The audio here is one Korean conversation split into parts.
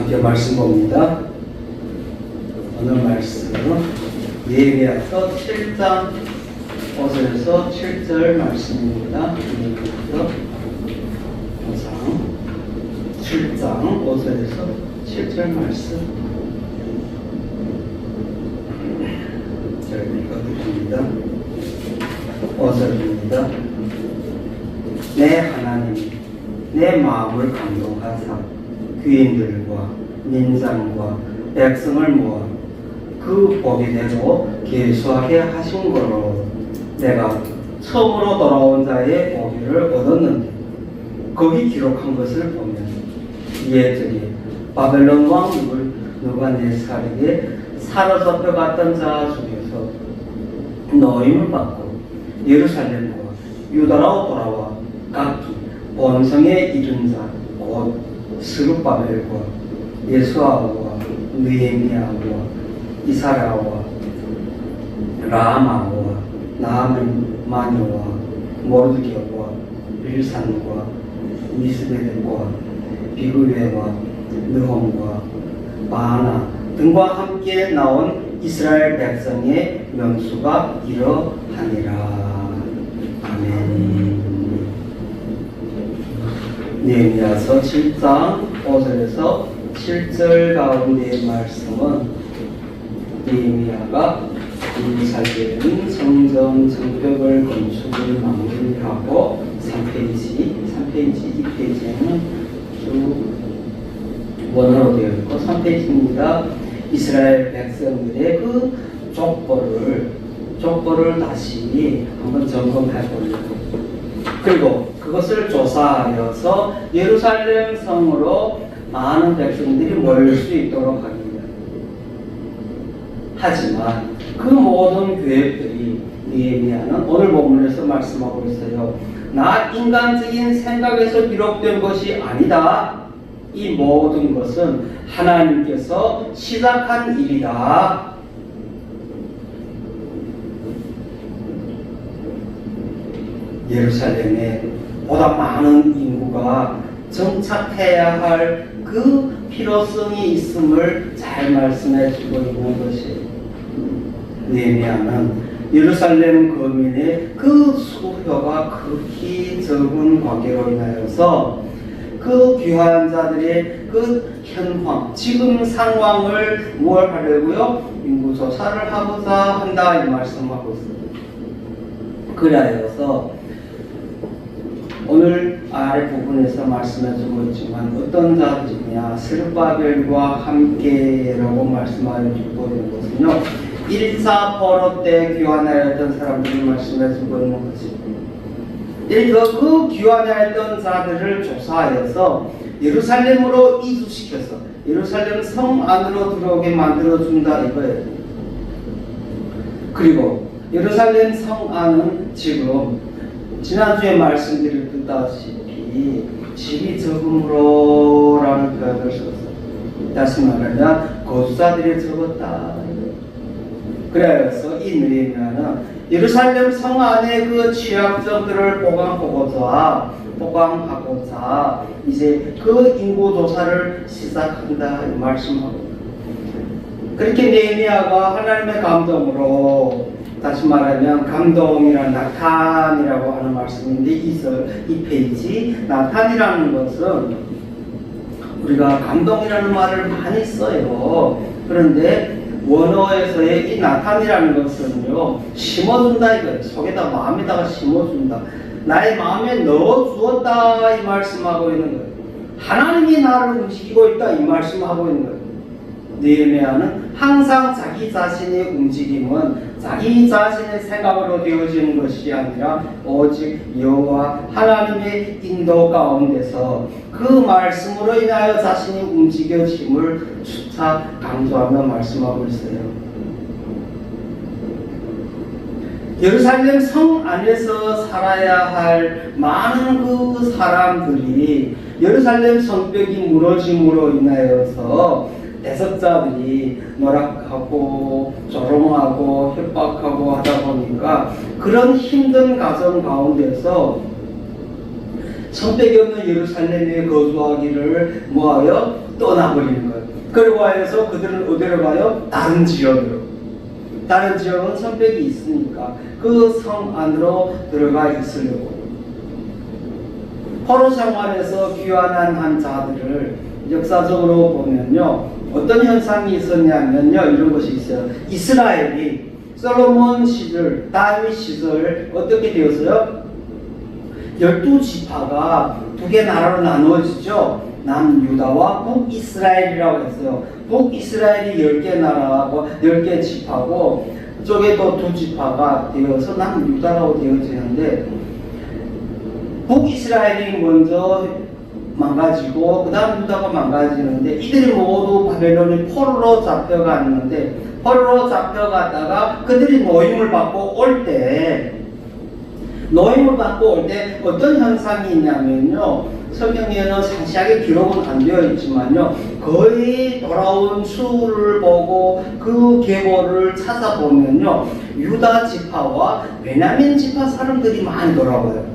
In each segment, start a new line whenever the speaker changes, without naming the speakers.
함께 말씀 봅니다. 오늘 말씀은 예레미야서 7장 5절에서 7절 말씀입니다. 예레미야서 7장 5절에서 7절 말씀 잘 읽어드립니다. 5절입니다. 내 하나님, 내 마음을 감동하사 귀인들과 민장과 백성을 모아 그 보기대로 계수하게 하신 거로 내가 처음으로 돌아온 자의 보기를 얻었는데 거기 기록한 것을 보면 이에들이 바벨론 왕 느부갓네살에게 사로잡혀 갔던 자 중에서 노임을 받고 예루살렘과 유다로 돌아와 각기 본성에 이른 자 곧 스룹바벨과 예수아와 느헤미야와 이사야와 라마와 나아마니와 모르드게와 빌산과 미스베덱과 비그웨와 느홈과 바나 등과 함께 나온 이스라엘 백성의 명수가 이러하니라. 아멘. 느헤미야서 7장 5절에서 7절 가운데의 말씀은 느헤미야가 예루살렘 성전 성벽을 건축을 마무리하고 2페이지에는 쭉 원어로 되어 있고 3페이지입니다. 이스라엘 백성들의 그 족보를 다시 한번 점검해 보려고, 그리고 그것을 조사하여서 예루살렘 성으로 많은 백성들이 모일 수 있도록 합니다. 하지만 그 모든 계획들이 느헤미야는 오늘 본문에서 말씀하고 있어요. 나 인간적인 생각에서 기록된 것이 아니다. 이 모든 것은 하나님께서 시작한 일이다. 예루살렘에 보다 많은 인구가 정착해야 할 그 필요성이 있음을 잘 말씀해 주고 있는 것이, 느헤미야는 예루살렘 거민의 그 수요가 극히 적은 관계로 인하여서 그 귀한 자들의 그 현황, 지금 상황을 뭘 하려고요? 인구조사를 하고자 한다, 이 말씀하고 있습니다. 그래서 오늘 아래 부분에서 말씀해주고 있지만 어떤 자들이냐, 스룹바벨과 함께라고 말씀해주고 있는 것은요, 1차 포로 때 귀환하였던 사람들이 말씀해주고 있는 것입니다. 그 귀환하였던 자들을 조사하여서 예루살렘으로 이주시켜서 예루살렘 성 안으로 들어오게 만들어준다, 이거예요. 그리고 예루살렘 성 안은 지금 지난주에 말씀드렸다시피 집이 적음으로라는 표현을 썼어요. 다시 말하면 거주자들이 적었다. 그래서 이 느헤미야는 예루살렘 성 안에 그 취약점들을 보강하고자 이제 그 인구 조사를 시작한다, 이 말씀하고, 그렇게 느헤미야가 하나님의 감동으로, 다시 말하면 감동이란 나탄이라고 하는 말씀인데, 이 페이지 나탄이라는 것은 우리가 감동이라는 말을 많이 써요. 그런데 원어에서의 이 나탄이라는 것은요, 심어준다, 이거예요. 속에다 마음에다가 심어준다, 나의 마음에 넣어주었다, 이 말씀하고 있는 거예요. 하나님이 나를 움직이고 있다, 이 말씀하고 있는 거예요. 느헤미야는 항상 자기 자신의 움직임은 자기 자신의 생각으로 되어지는 것이 아니라 오직 여호와 하나님의 인도 가운데서 그 말씀으로 인하여 자신이 움직여짐을 주차 강조하며 말씀하고 있어요. 예루살렘 성 안에서 살아야 할 많은 그 사람들이 예루살렘 성벽이 무너짐으로 인하여서 대적자들이 노력하고 조롱하고 협박하고 하다 보니까 그런 힘든 가정 가운데서 성벽이 없는 예루살렘에 거주하기를 뭐하여 떠나버리는 거예요. 그리고 하여서 그들은 어디로 가요? 다른 지역으로. 다른 지역은 성벽이 있으니까 그 성 안으로 들어가 있으려고. 포로 생활에서 귀환한 한 자들을 역사적으로 보면요, 어떤 현상이 있었냐면요, 이런 것이 있어요. 이스라엘이 솔로몬 시절, 다윗 시절 어떻게 되었어요? 12지파가 두 개 나라로 나누어지죠. 남유다와 북이스라엘이라고 했어요. 북이스라엘이 10개 나라하고 10개 지파고 그쪽에 또 두 지파가 되어서 남유다라고 되어지는데, 북이스라엘이 먼저 망가지고 그 다음 유다가 망가지는데, 이들이 모두 바벨론의 포로로 잡혀갔는데, 포로로 잡혀갔다가 그들이 노임을 받고 올 때 어떤 현상이 있냐면요, 성경에는 상세하게 기록은 안 되어 있지만요, 거의 돌아온 수를 보고 그 계보를 찾아보면요, 유다 지파와 베냐민 지파 사람들이 많이 돌아와요.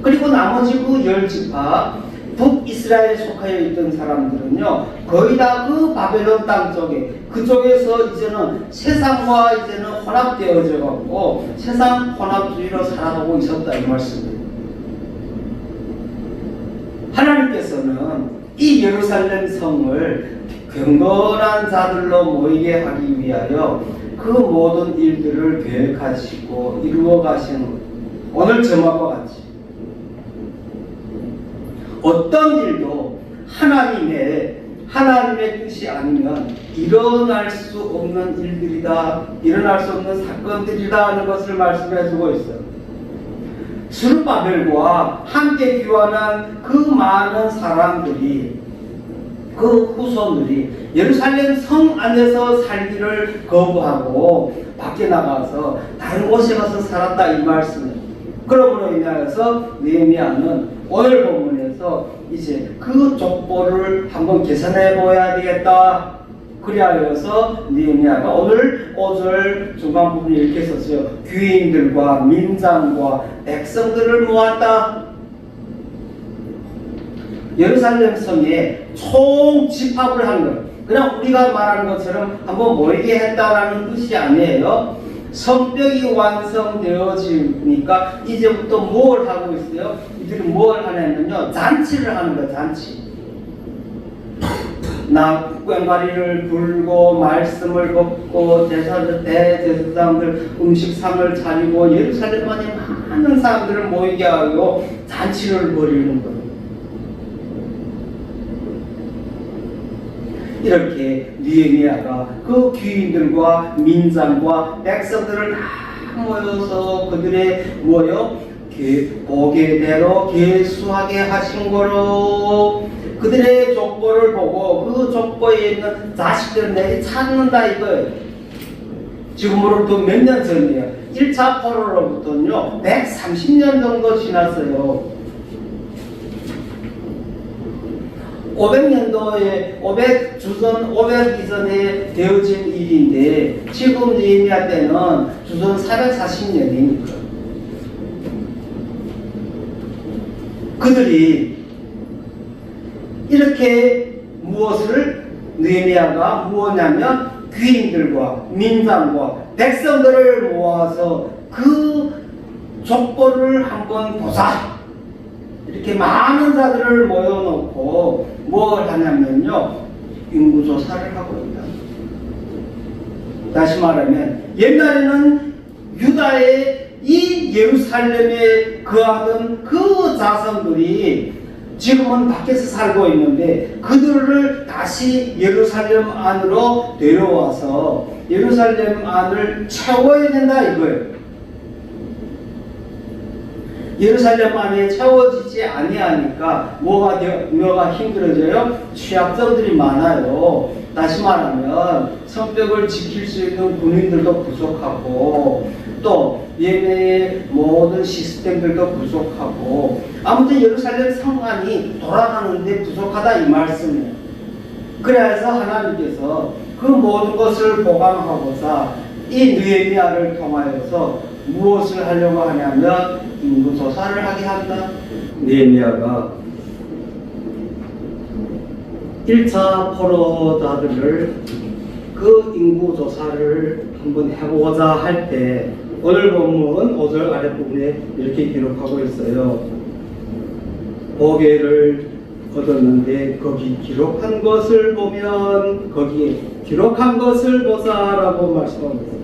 그리고 나머지 그 10지파 북이스라엘에 속하여 있던 사람들은요, 거의 다 그 바벨론 땅 쪽에, 그쪽에서 이제는 세상과 이제는 혼합되어져 갖고 세상 혼합주의로 살아가고 있었다, 이 말씀입니다. 하나님께서는 이 예루살렘 성을 경건한 자들로 모이게 하기 위하여 그 모든 일들을 계획하시고 이루어 가시는, 오늘 저녁과 같이 어떤 일도 하나님의 뜻이 아니면 일어날 수 없는 일들이다, 일어날 수 없는 사건들이다 하는 것을 말씀해 주고 있어요. 스룹바벨과 함께 귀환한 그 많은 사람들이, 그 후손들이 예루살렘 성 안에서 살기를 거부하고 밖에 나가서 다른 곳에 가서 살았다, 이 말씀이에요. 그러므로 인하여서 느헤미야는 오늘 본문에서 이제 그 족보를 한번 계산해 보아야 되겠다. 그리하여서 느헤미야가 오늘 5절 중간 부분에 이렇게 썼어요. 귀인들과 민장과 백성들을 모았다. 예루살렘 성에 총 집합을 한 거예요. 그냥 우리가 말하는 것처럼 한번 모이게 했다라는 뜻이 아니에요. 성벽이 완성되어지니까 이제부터 뭘 하고 있어요? 이들이 뭘 하냐면요, 잔치를 하는 거예요. 잔치. 꽹과리를 불고 말씀을 걷고 대제사장들 음식상을 차리고 예루살렘 안에 많은 사람들을 모이게 하고 잔치를 벌이는 거예요. 이렇게 느헤미야가 그 귀인들과 민장과 백성들을 다 모여서 그들의 보게대로 계수하게 하신 거로 그들의 족보를 보고 그 족보에 있는 자식들을 내리 찾는다 이거예요. 지금으로부터 몇 년 전이에요. 1차 포로로부터는요 130년 정도 지났어요. 500년도에 주전 500 이전에 되어진 일인데 지금 느헤미야 때는 주전 440년이니까 그들이 이렇게 느헤미야가 무엇냐면 귀인들과 민장과 백성들을 모아서 그 족보를 한번 보자. 이렇게 많은 자들을 모여놓고 뭘 하냐면요, 인구조사를 하고 있다. 다시 말하면 옛날에는 유다의 이 예루살렘에 거하던 그 자손들이 지금은 밖에서 살고 있는데 그들을 다시 예루살렘 안으로 데려와서 예루살렘 안을 채워야 된다 이거예요. 예루살렘 안에 채워지지 아니하니까 뭐가 힘들어져요? 취약점들이 많아요. 다시 말하면 성벽을 지킬 수 있는 군인들도 부족하고 또 예배의 모든 시스템들도 부족하고 아무튼 예루살렘 성안이 돌아가는데 부족하다 이 말씀이에요. 그래서 하나님께서 그 모든 것을 보강하고자 이 느헤미야를 통하여서 무엇을 하려고 하냐면 인구조사를 하게 한다. 느헤미야가 1차 포로자들을 그 인구 조사를 한번 해보고자 할 때 오늘 본문 5절 아랫부분에 이렇게 기록하고 있어요. 보게를 얻었는데 거기 기록한 것을 보면 거기에 기록한 것을 보사라고 말씀하고 있어요.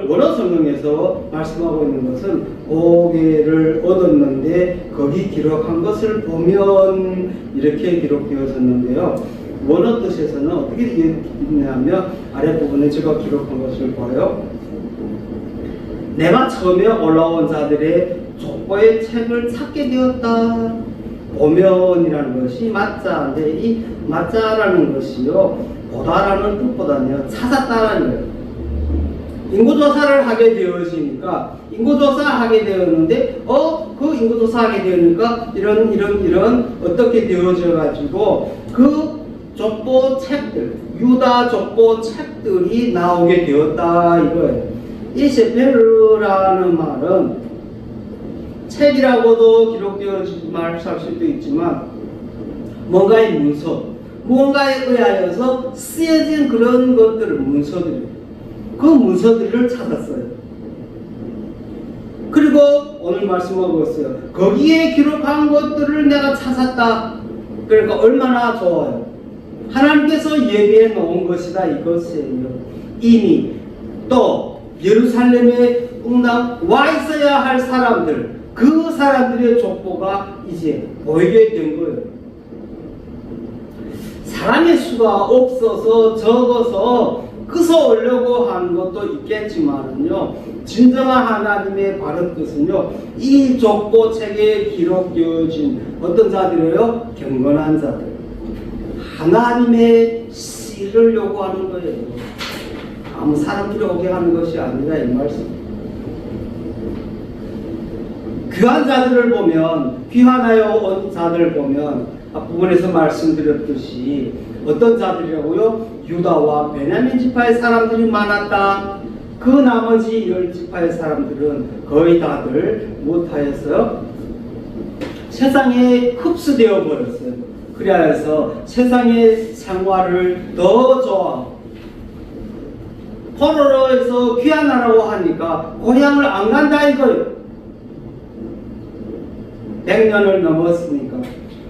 원어 성경에서 말씀하고 있는 것은 보게를 얻었는데 거기 기록한 것을 보면 이렇게 기록되어졌는데요. 원어 뜻에서는 어떻게 되냐면 아랫부분에 제가 기록한 것을 봐요. 내가 처음에 올라온 자들의 족보의 책을 찾게 되었다. 보면이라는 것이 맞자인데 이 맞자라는 것이요 보다라는 뜻보다는 찾았다라는 거예요. 인구조사를 하게 되어지니까 인구조사하게 되었는데 그 인구조사하게 되니까 이런 어떻게 되어져 가지고 그 족보 책들 유다 족보 책들이 나오게 되었다 이거예요. 이 세페르라는 말은 책이라고도 기록되어지지 말 수도 있지만 뭔가의 문서 무언가에 의하여서 쓰여진 그런 것들을 그 문서들을 찾았어요. 그리고 오늘 말씀하고 있어요. 거기에 기록한 것들을 내가 찾았다. 그러니까 얼마나 좋아요. 하나님께서 예비해 놓은 것이다 이것이에요. 이미 또 예루살렘에 응답 와 있어야 할 사람들 그 사람들의 족보가 이제 보이게 된 거예요. 사람의 수가 없어서 적어서 끄서 오려고 하는 것도 있겠지만요, 진정한 하나님의 바른 뜻은요, 이 족보책에 기록되어진 어떤 자들이에요? 경건한 자들. 하나님의 씨를 요구하는 거예요. 아무 사람들이 오게 하는 것이 아니라 이 말씀. 귀한 자들을 보면, 귀환하여 온 자들을 보면 앞부분에서 말씀드렸듯이 어떤 자들이라고요? 유다와 베냐민 지파의 사람들이 많았다. 그 나머지 10지파의 사람들은 거의 다들 못하였어요. 세상에 흡수되어 버렸어요. 그래서 세상의 생활을 더 좋아하고 포로로에서 귀환하라고 하니까 고향을 안 간다 이거예요. 100년을 넘었으니까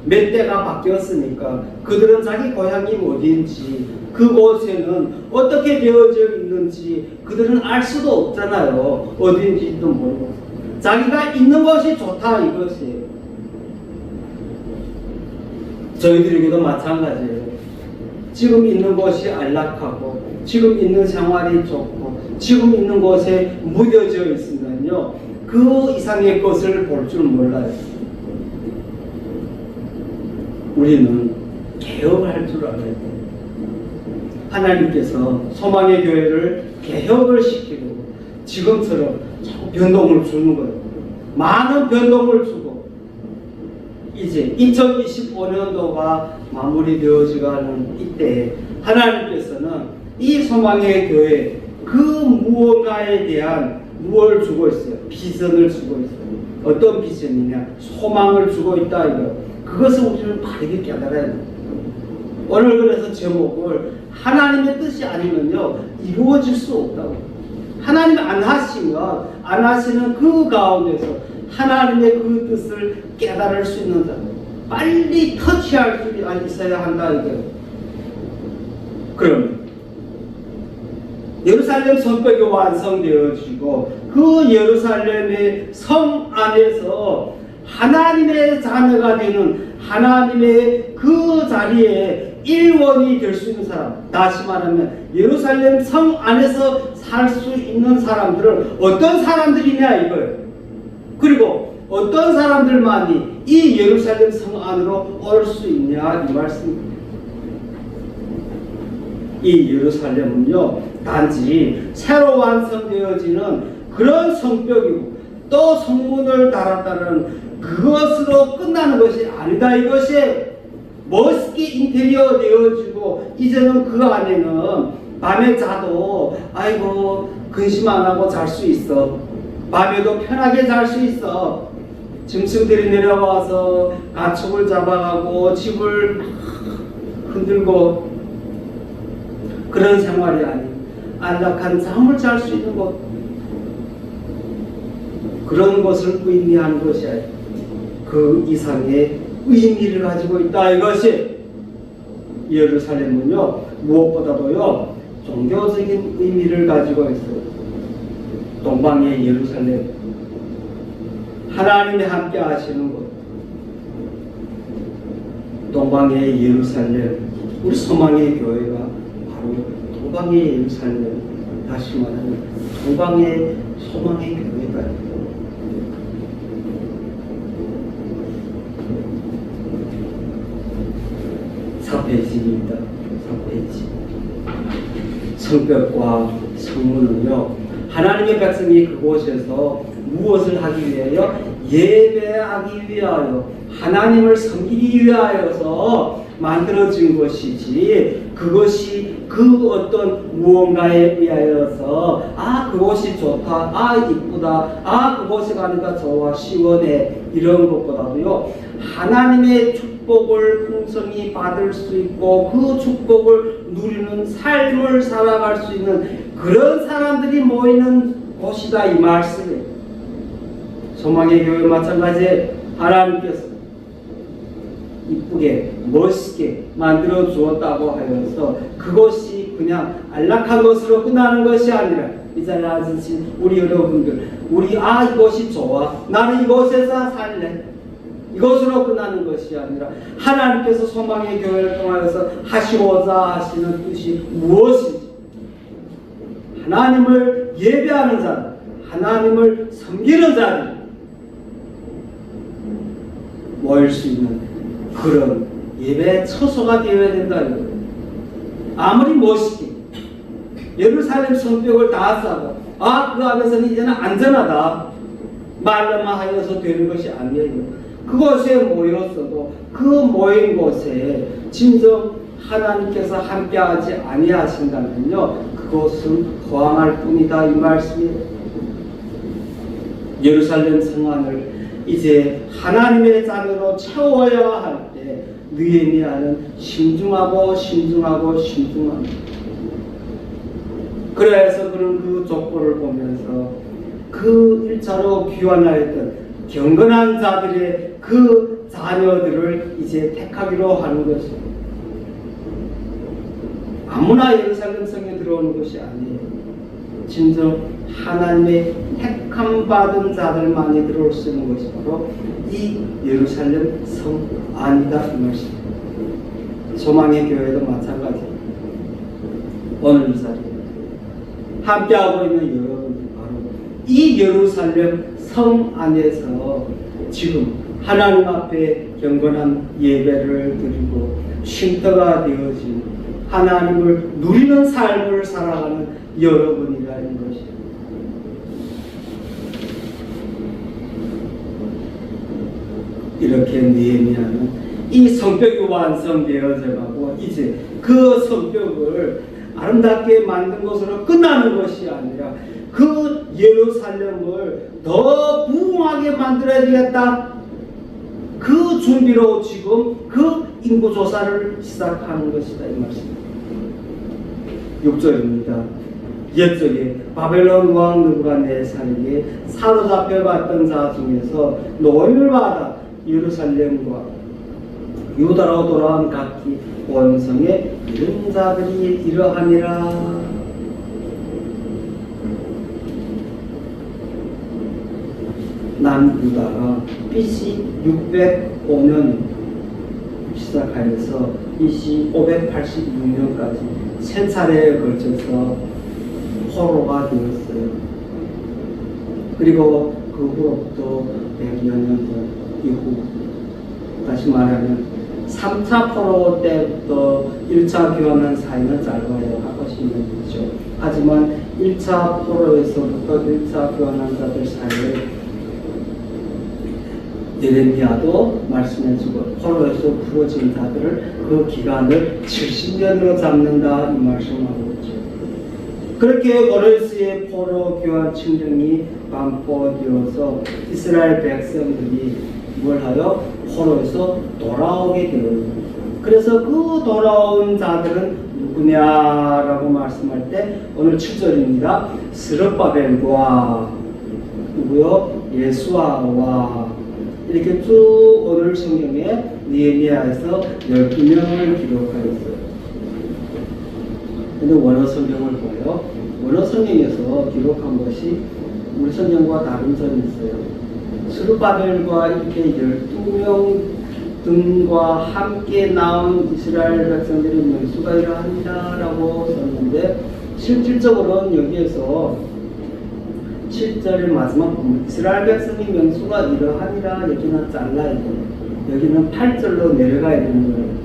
몇 대가 바뀌었으니까 그들은 자기 고향이 어딘지 그곳에는 어떻게 되어져 있는지 그들은 알 수도 없잖아요. 어딘지도 모르고 자기가 있는 것이 좋다 이것이에요. 저희들에게도 마찬가지예요. 지금 있는 것이 안락하고 지금 있는 생활이 좋고 지금 있는 곳에 무뎌져 있으면요 그 이상의 것을 볼 줄 몰라요. 우리는 개혁할 줄 알아야 돼요. 하나님께서 소망의 교회를 개혁을 시키고 지금처럼 자꾸 변동을 주는 거예요. 많은 변동을 주고 이제 2025년도가 마무리되어지가는 이때 하나님께서는 이 소망의 교회 그 무언가에 대한 무엇을 주고 있어요? 비전을 주고 있어요. 어떤 비전이냐? 소망을 주고 있다 이거. 그것을 우리는 바르게 깨달아야 돼요. 오늘 그래서 제목을 하나님의 뜻이 아니면요 이루어질 수 없다고. 하나님이 안 하시는 그 가운데서 하나님의 그 뜻을 깨달을 수 있는 자 빨리 터치할 수 있어야 한다 이거예요. 그러면 예루살렘 성벽이 완성되어지고 그 예루살렘의 성 안에서 하나님의 자녀가 되는 하나님의 그 자리에 일원이 될 수 있는 사람, 다시 말하면 예루살렘 성 안에서 살 수 있는 사람들은 어떤 사람들이냐 이거예요. 그리고 어떤 사람들만이 이 예루살렘 성 안으로 올 수 있냐 이 말씀입니다. 이 예루살렘은요 단지 새로 완성되어지는 그런 성벽이고 또 성문을 달았다는 그것으로 끝나는 것이 아니다 이것이 멋있게 인테리어 되어지고 이제는 그 안에는 밤에 자도 아이고 근심 안 하고 잘 수 있어. 밤에도 편하게 잘 수 있어. 짐승들이 내려와서 가축을 잡아가고 집을 흔들고 그런 생활이 아닌 안락한 잠을 잘 수 있는 곳, 그런 것을 의미하는 것이 그 이상의 의미를 가지고 있다. 이것이 예루살렘은요, 무엇보다도요 종교적인 의미를 가지고 있어요. 동방의 예루살렘, 하나님이 함께 하시는 곳, 동방의 예루살렘, 우리 소망의 교회가 바로 동방의 예루살렘, 다시 말하면 동방의 소망의 교회다. 4페이지입니다. 4페이지. 성벽과 성문은요, 하나님의 백성이 그곳에서 무엇을 하기 위하여? 예배하기 위하여, 하나님을 섬기기 위하여서 만들어진 것이지, 그것이 그 어떤 무언가에 의하여서 그곳이 좋다, 이쁘다, 그곳에 가니까 좋아, 시원해, 이런 것보다도요, 하나님의 축복을 풍성히 받을 수 있고 그 축복을 누리는 삶을 살아갈 수 있는 그런 사람들이 모이는 곳이다, 이 말씀이에요. 소망의 교회 마찬가지에 하나님께서 이쁘게 멋있게 만들어 주었다고 하여서 그것이 그냥 안락한 것으로 끝나는 것이 아니라, 이 자리에 앉으신 우리 여러분들, 우리 이곳이 좋아, 나는 이곳에서 살래, 이것으로 끝나는 것이 아니라 하나님께서 소망의 교회를 통하여서 하시고자 하시는 뜻이 무엇인지, 하나님을 예배하는 자들, 하나님을 섬기는 자들 모일 수 있는 그런 예배의 처소가 되어야 된다. 아무리 멋있게 예루살렘 성벽을 다 쌓고 그 안에서는 이제는 안전하다 말로만 하여서 되는 것이 아니에요. 그곳에 모였어도 그 모인 곳에 진정 하나님께서 함께하지 아니하신다면요, 그것은 허황할 뿐이다, 이 말씀이에요. 예루살렘 성안을 이제 하나님의 자녀로 채워야 할 때 느헤미야는 신중하고 그래서 그런 그 족보를 보면서 그 1차로 귀환하였던 경건한 자들의 그 자녀들을 이제 택하기로 하는 것입니다. 아무나 예루살렘 성에 들어오는 것이 아니에요. 진정 하나님의 택함 받은 자들만이 들어올 수 있는 것이 바로 이 예루살렘 성 안이다, 이 말씀입니다. 소망의 교회도 마찬가지입니다. 오늘 이 자리에 함께하고 있는 여러분들, 바로 이 예루살렘 성 안에서 지금 하나님 앞에 경건한 예배를 드리고 쉼터가 되어진 하나님을 누리는 삶을 살아가는 여러분이라는 것이에요. 이렇게 느헤미야는 이 성벽이 완성되어져 가고 이제 그 성벽을 아름답게 만든 것으로 끝나는 것이 아니라 그 예루살렘을 더 부흥하게 만들어야 되겠다, 그 준비로 지금 그 인구조사를 시작하는 것이다, 이 말씀입니다. 6절입니다. 옛적에 바벨론 왕 느부갓네살에게 사로잡혀갔던 자 중에서 노임을 받아 예루살렘과 유다로 돌아온 각기 원성의 이른 자들이 이러하니라. 남유다가 BC 605년 시작하여서 BC 586년까지 세 차례에 걸쳐서 포로가 되었어요. 그리고 그 후로부터 100여 년 이후, 다시 말하면 3차 포로 때부터 1차 교환한 사이는 짧아요. 하고 싶은 거죠. 하지만 1차 포로에서부터 1차 교환한 자들 사이에 예레미야도 말씀해주고 포로에서 풀어진 자들을 그 기간을 70년으로 잡는다, 이 말씀하고 있죠. 그렇게 고레스의 포로 교환 칙령이 반포되어서 이스라엘 백성들이 뭘 하여 포로에서 돌아오게 되었습니다. 그래서 그 돌아온 자들은 누구냐라고 말씀할 때 오늘 7절입니다. 스룹바벨과 누구요? 예수아와 이렇게 쭉 오늘 성경에 느헤미야에서 12명을 기록하였어요. 근데 원어 성경을 보아요. 원어 성경에서 기록한 것이 우리 성경과 다른 점이 있어요. 스룹바벨과 이렇게 12명 등과 함께 나온 이스라엘 백성들의 명수가 이러합니다 라고 썼는데 실질적으로는 여기에서 7절의 마지막 부분 이스라엘 백성의 명수가 이러하니라 여기는 잘라야 돼요. 여기는 8절로 내려가야 되는 거예요.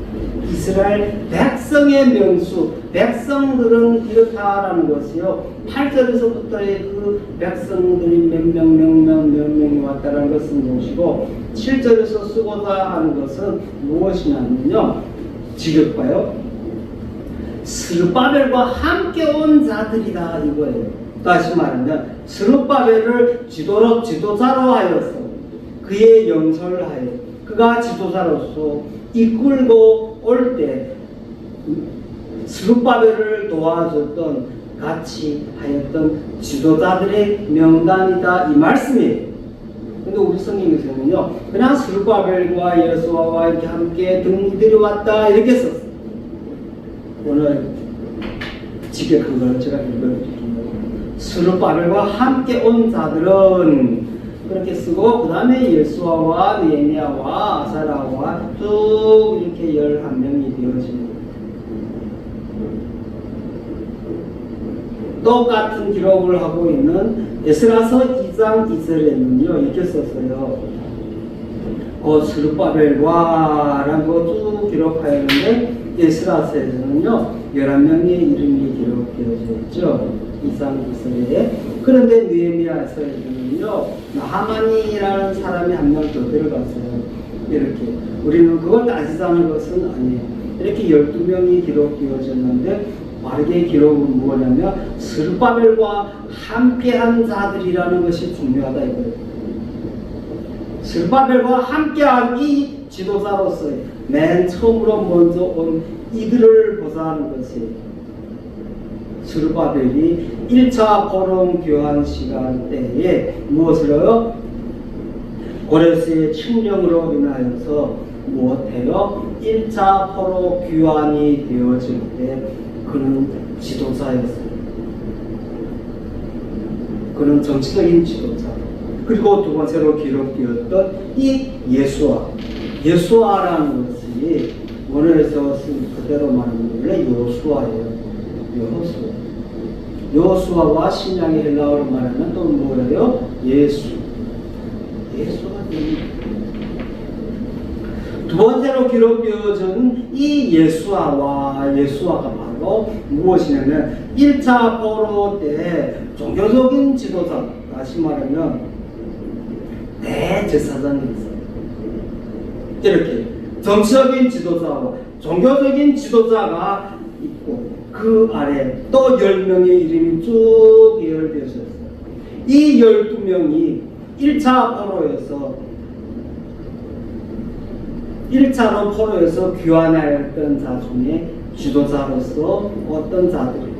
이스라엘 백성의 명수, 백성들은 이렇다라는 것이요. 8절에서부터의 그 백성들이 몇 명이 왔다라는 것은 무엇이고 7절에서 쓰고자 하는 것은 무엇이냐면요. 지겹봐요. 스룹바벨과 함께 온 자들이다 이거예요. 다시 말하면 스룹바벨을 지도자로 하여서 그의 영설을 하여 그가 지도자로서 이끌고 올 때 스룹바벨을 도와줬던 같이 하였던 지도자들의 명단이다 이 말씀이에요. 근데 우리 성경에서는요 그냥 스룹바벨과 여수아와 이렇게 함께 등이들이 왔다 이렇게 썼어요. 오늘 직역한 걸 제가 읽어드릴게요. 스룹바벨과 함께 온 자들은 그렇게 쓰고 그 다음에 예수아와 느헤미야와 아사랴와 쭉 이렇게 11명이 되어집니다. 똑같은 기록을 하고 있는 에스라서 2장 2절에는요 이렇게 썼어요. 스룹바벨과 라고 쭉 기록하였는데 에스라서에서는요 11명의 이름이 기록되어져 있죠. 2장 2절에. 그런데 느헤미야서에서는요 나하만이라는 사람이 한 명 더 들어갔어요. 이렇게 우리는 그걸 따지자는 것은 아니에요. 이렇게 12명이 기록되어졌는데 바르게 기록은 뭐냐면 스룹바벨과 함께한 자들이라는 것이 중요하다 이거예요. 스룹바벨과 함께한 이 지도자로서의 맨 처음으로 먼저 온 이들을 보자는 것이 스룹바벨이 1차 포럼 교환 시간 때에 무엇을 해요? 고레스의 칙령으로 인하여서 무엇해요? 1차 포로 교환이 되어질 때 그는 지도자였어요. 그는 정치적인 지도자. 그리고 두 번째로 기록되었던 이 예수아라는 것이 원어에서 쓴 그대로 말하면 요수아예요. 요수아와 신약의 헬라어로 말하면 또 뭐예요? 예수가 됩니다. 두 번째로 기록되어진 이 예수아가 바로 무엇이냐면 1차 포로 때 종교적인 지도자, 다시 말하면 대제사장이었어요. 이렇게 정치적인 지도자와 종교적인 지도자가 있고 그 아래 또 10명의 이름이 쭉 예열되었어요. 이 12명이 1차 포로에서 귀환하였던 자 중에 지도자로서 어떤 자들이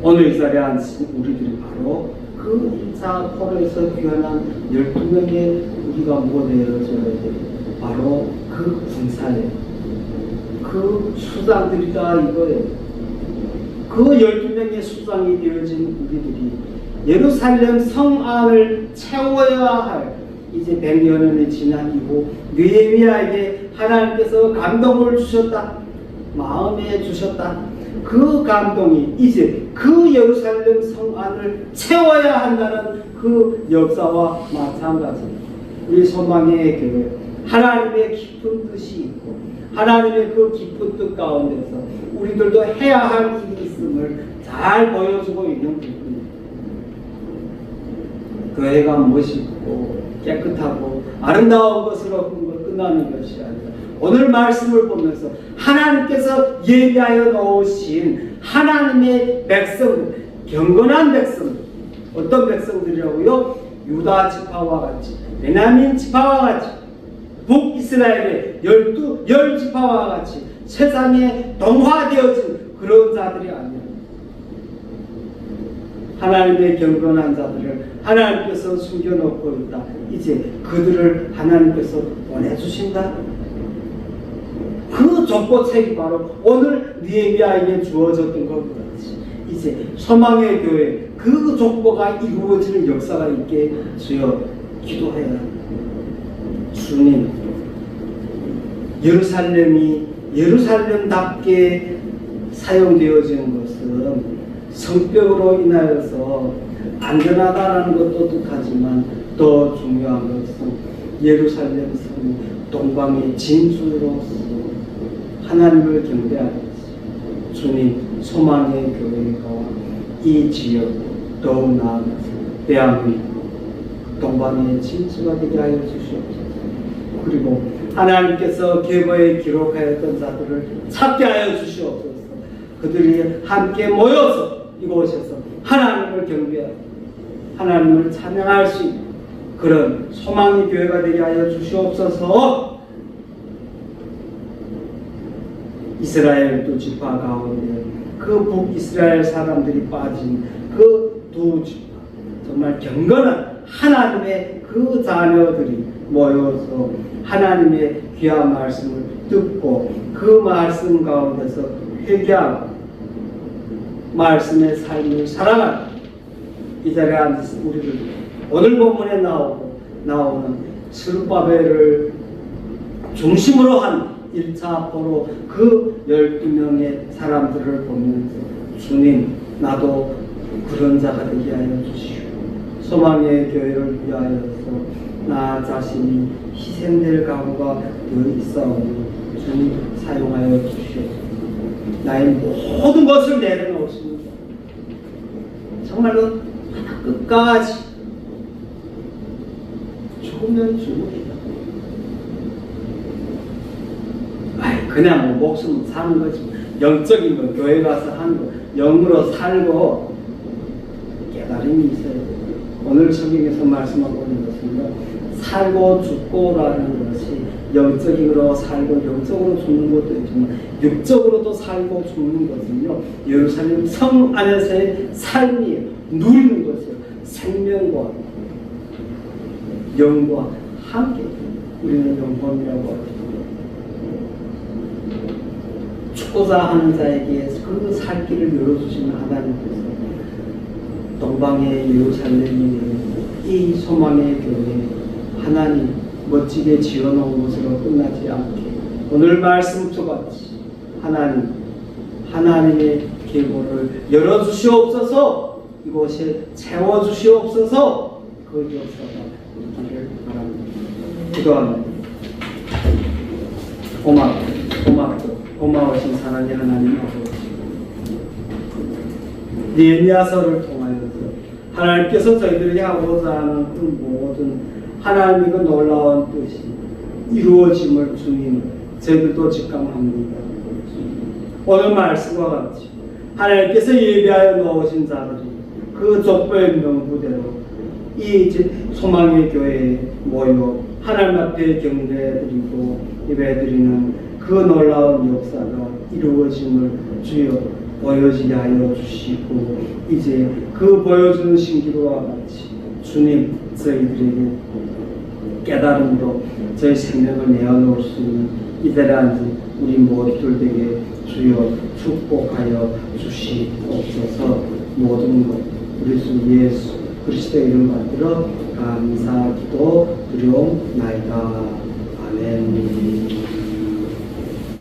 오늘 이 자리에 앉으신 우리들이 바로 그 1차 포로에서 귀환한 12명의 우리가 뭐 되어져야 돼? 바로 그 군사예요. 그 수장들이다 이거예요. 그 12명의 수장이 되어진 우리들이 예루살렘 성 안을 채워야 할 이제 100여 년이 지난 이후 느헤미야에게 하나님께서 감동을 주셨다. 마음에 주셨다. 그 감동이 이제 그 예루살렘 성 안을 채워야 한다는 그 역사와 마찬가지. 우리 소망의 교회 하나님의 깊은 뜻이 있고 하나님의 그 깊은 뜻 가운데서 우리들도 해야 할 일이 있음을 잘 보여주고 있는 부분입니다. 교회가 멋있고 깨끗하고 아름다운 것으로 끝나는 것이 아니라 오늘 말씀을 보면서 하나님께서 예비하여 놓으신 하나님의 백성들, 경건한 백성들, 어떤 백성들이라고요? 유다 지파와 같이, 베냐민 지파와 같이, 북이스라엘의 10지파와 같이 세상에 동화되어진 그런 자들이 아니라 하나님의 경건한 자들을 하나님께서 숨겨놓고 있다. 이제 그들을 하나님께서 보내주신다. 그 족보책이 바로 오늘 느헤미야에게 주어졌던 것 같이 이제 소망의 교회 그 족보가 이루어지는 역사가 있게 주여 기도해야 합니다. 주님, 예루살렘답게 사용되어지는 것은 성벽으로 인하여서 안전하다는 것도 뜻하지만 더 중요한 것은 예루살렘 성이 동방의 진주로서 하나님을 경배하듯이 주님 소망의 교회가 이 지역 더욱 나아가서 대한민국 동방의 진주가 되게 하여 주시옵소서. 그리고 하나님께서 계보에 기록하였던 자들을 찾게 하여 주시옵소서. 그들이 함께 모여서 이곳에서 하나님을 경배하고 하나님을 찬양할 수 있는 그런 소망의 교회가 되게 하여 주시옵소서. 이스라엘 두 지파 가운데 그 북이스라엘 사람들이 빠진 그 두 지파, 정말 경건한 하나님의 그 자녀들이 모여서 하나님의 귀한 말씀을 듣고 그 말씀 가운데서 회개하고 말씀의 삶을 살아가는 이 자리에 앉아서 우리들 오늘 본문에 나오는 스룹바벨을 중심으로 한 1차 포로 그 12명의 사람들을 보면서 주님 나도 그런 자가 되게 하여 주시오. 소망의 교회를 위하여서 나 자신이 희생될 각오가 되어 있사오니 주님 사용하여 주시오. 나의 모든 것을 내려놓습니다. 정말로 끝까지 죽으면 죽으리라. 그냥 목숨 사는 거지. 영적인 거 교회 가서 하는 거 영으로 살고 깨달음이 있어야 돼요. 오늘 성경에서 말씀하고 있는 것은요, 살고 죽고라는 것이 영적으로 살고 영적으로 죽는 것도 있지만 육적으로도 살고 죽는 것은요, 예루살렘 성 안에서의 삶이에요. 누리는 것이에요. 생명과 영과 함께 우리는 영혼이라고 하죠. 죽고자 하는 자에게 그 살 길을 열어주시는 하나님께서 동방의 예루살렘이 이 소망의 교회 하나님 멋지게 지어놓은 것으로 끝나지 않게 오늘 말씀과 같이 하나님의 계보를 열어주시옵소서. 이곳에 채워주시옵소서. 그 역사가 있기를 바랍니다. 기도합니다. 고마우신 사랑의 하나님 아버지, 느헤미야서를 통하여서 하나님께서 저희들이 하고자 하는 그 모든 하나님의 그 놀라운 뜻이 이루어짐을 주님 저희들도 직감합니다. 오늘 말씀과 같이 하나님께서 예비하여 놓으신 자들이 그 족보의 명부대로 이 소망의 교회에 모여 하나님 앞에 경배드리고 예배드리는 그 놀라운 역사가 이루어짐을 주여 보여지게 하여 주시고 이제 그 보여주는 신기루와 같이 주님 저희들에게 깨달음으로 저희 생명을 내어놓을 수 있는 이들에 앉은 우리 모두들에게 주여 축복하여 주시옵소서. 모든 것 우리 주 예수 그리스도의 이름 받들어 감사기도 드리옵나이다. 아멘.